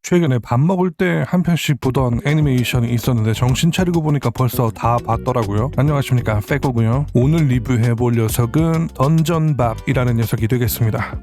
최근에 밥 먹을 때 한 편씩 보던 애니메이션이 있었는데 정신 차리고 보니까 벌써 다 봤더라고요. 안녕하십니까, 빼고고요. 오늘 리뷰해볼 녀석은 던전밥이라는 녀석이 되겠습니다.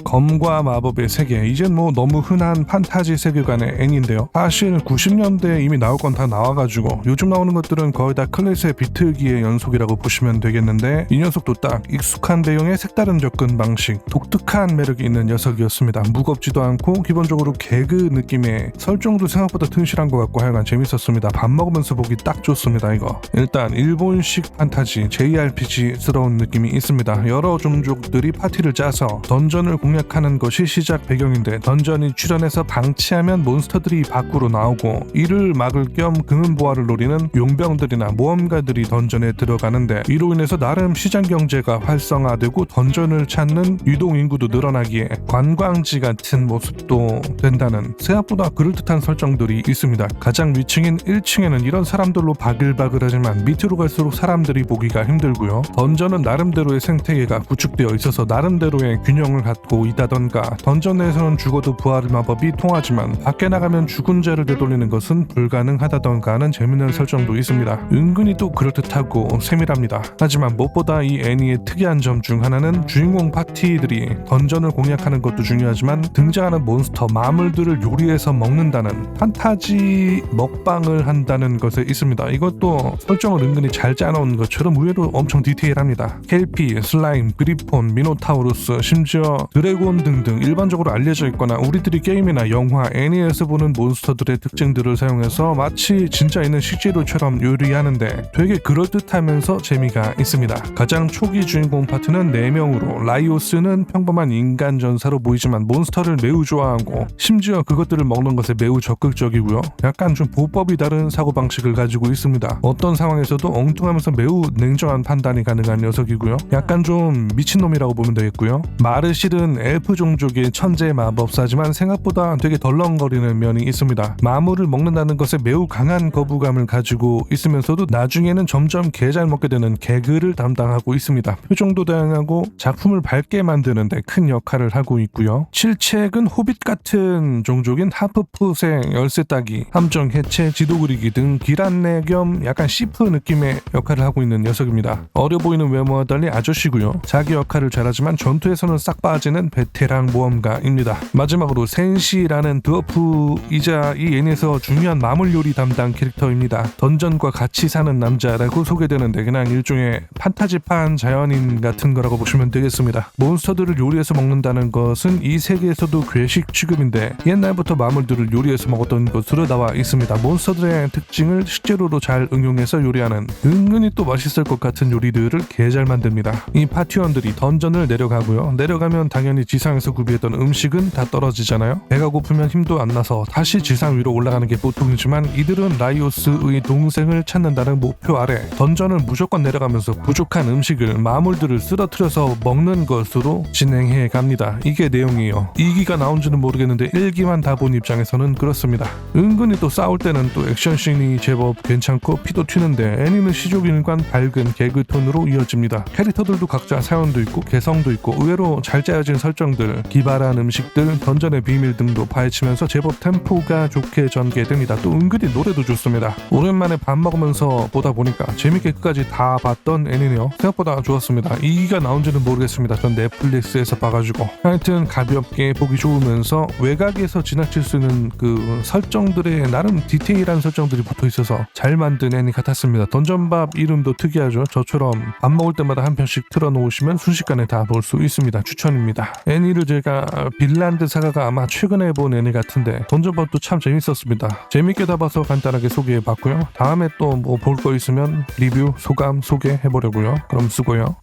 검과 마법의 세계, 이젠 뭐 너무 흔한 판타지 세계관의 애니인데요. 사실 90년대에 이미 나올 건 다 나와가지고 요즘 나오는 것들은 거의 다 클래스의 비트기의 연속이라고 보시면 되겠는데, 이 녀석도 딱 익숙한 배경에 색다른 접근 방식, 독특한 매력이 있는 녀석이었습니다. 무겁지도 않고 기본적으로 개그 느낌의 설정도 생각보다 튼실한 것 같고 하여간 재밌었습니다. 밥 먹으면서 보기 딱 좋습니다. 이거 일단 일본식 판타지 JRPG스러운 느낌이 있습니다. 여러 종족들이 파티를 짜서 던전을 공략하는 것이 시작 배경인데, 던전이 출현해서 방치하면 몬스터들이 밖으로 나오고 이를 막을 겸 금은보화를 노리는 용병들이나 모험가들이 던전에 들어가는데, 이로 인해서 나름 시장 경제가 활성화되고 던전을 찾는 유동 인구도 늘어나기에 관광지 같은 모습도 된다는 생각보다 그럴듯한 설정들이 있습니다. 가장 위층인 1층에는 이런 사람들로 바글바글하지만 밑으로 갈수록 사람들이 보기가 힘들고요. 던전은 나름대로의 생태계가 구축되어 있어서 나름대로의 균형을 갖고 있다던가, 던전 내에서는 죽어도 부활 마법이 통하지만 밖에 나가면 죽은 자를 되돌리는 것은 불가능하다던가 하는 재밌는 설정도 있습니다. 은근히 또 그럴듯하고 세밀합니다. 하지만 무엇보다 이 애니의 특이한 점 중 하나는 주인공 파티들이 던전을 공략하는 것도 중요하지만 등장하는 몬스터 마물들을 요리해서 먹는다는 판타지 먹방을 한다는 것에 있습니다. 이것도 설정을 은근히 잘 짜놓은 것처럼 의외로 엄청 디테일합니다. 켈피, 슬라임, 그리폰, 미노타우루스, 심지어 드래곤 등등 일반적으로 알려져 있거나 우리들이 게임이나 영화, 애니에서 보는 몬스터들의 특징들을 사용해서 마치 진짜 있는 식재료처럼 요리하는데 되게 그럴듯하면서 재미가 있습니다. 가장 초기 주인공 파트는 4명으로, 라이오스는 평범한 인간 전사로 보이지만 몬스터를 매우 좋아하고 심지어 그것들을 먹는 것에 매우 적극적이고요. 약간 좀 보법이 다른 사고방식을 가지고 있습니다. 어떤 상황에서도 엉뚱하면서 매우 냉정한 판단이 가능한 녀석이고요. 약간 좀 미친놈이라고 보면 되겠고요. 마르실은 엘프 종족의 천재 마법사지만 생각보다 되게 덜렁거리는 면이 있습니다. 마물을 먹는다는 것에 매우 강한 거부감을 가지고 있으면서도 나중에는 점점 개 잘 먹게 되는 개그를 담당하고 있습니다. 표정도 다양하고 작품을 밝게 만드는데 큰 역할을 하고 있고요. 칠책은 호빗 같은 종족인 하프풋의 열쇠 따기, 함정 해체, 지도 그리기 등 길 안내 겸 약간 시프 느낌의 역할을 하고 있는 녀석입니다. 어려 보이는 외모와 달리 아저씨고요. 자기 역할을 잘하지만 전투에서는 싹 빠지는 베테랑 모험가입니다. 마지막으로 센시라는 드워프이자 이 애니에서 중요한 마물 요리 담당 캐릭터입니다. 던전과 같이 사는 남자라고 소개되는데 그냥 일종의 판타지판 자연인 같은 거라고 보시면 되겠습니다. 몬스터들을 요리해서 먹는다는 것은 이 세계에서도 괴식 취급인데 옛날부터 마물들을 요리해서 먹었던 것으로 나와 있습니다. 몬스터들의 특징을 식재료로 잘 응용해서 요리하는 은근히 또 맛있을 것 같은 요리들을 개 잘 만듭니다. 이 파티원들이 던전을 내려가고요. 내려가면 당연히 지상에서 구비했던 음식은 다 떨어지잖아요. 배가 고프면 힘도 안 나서 다시 지상 위로 올라가는 게 보통이지만 이들은 라이오스의 동생을 찾는다는 목표 아래 던전을 무조건 내려가면서 부족한 음식을, 마물들을 쓰러뜨려서 먹는 것으로 진행해 갑니다. 이게 내용이에요. 2기가 나온지는 모르겠는데 1기만 다 본 입장에서는 그렇습니다. 은근히 또 싸울 때는 또 액션씬이 제법 괜찮고 피도 튀는데 애니는 시족일관 밝은 개그 톤으로 이어집니다. 캐릭터들도 각자 사연도 있고 개성도 있고 의외로 잘 짜여진 설정들, 기발한 음식들, 던전의 비밀 등도 파헤치면서 제법 템포가 좋게 전개됩니다. 또 은근히 노래도 좋습니다. 오랜만에 밥 먹으면서 보다 보니까 재밌게 끝까지 다 봤던 애니네요. 생각보다 좋았습니다. 2기가 나온지는 모르겠습니다. 전 넷플릭스에서 봐가지고 하여튼 가볍게 보기 좋으면서 외곽에서 지나칠 수 있는 그 설정들의 나름 디테일한 설정들이 붙어있어서 잘 만든 애니 같았습니다. 던전밥 이름도 특이하죠. 저처럼 밥 먹을 때마다 한 편씩 틀어놓으시면 순식간에 다 볼 수 있습니다. 추천입니다. 애니를 제가 빌란드 사가가 아마 최근에 본 애니 같은데 던전밥도 참 재밌었습니다. 재밌게 다 봐서 간단하게 소개해봤고요. 다음에 또 뭐 볼 거 있으면 리뷰, 소감 소개해보려고요. 그럼 수고요.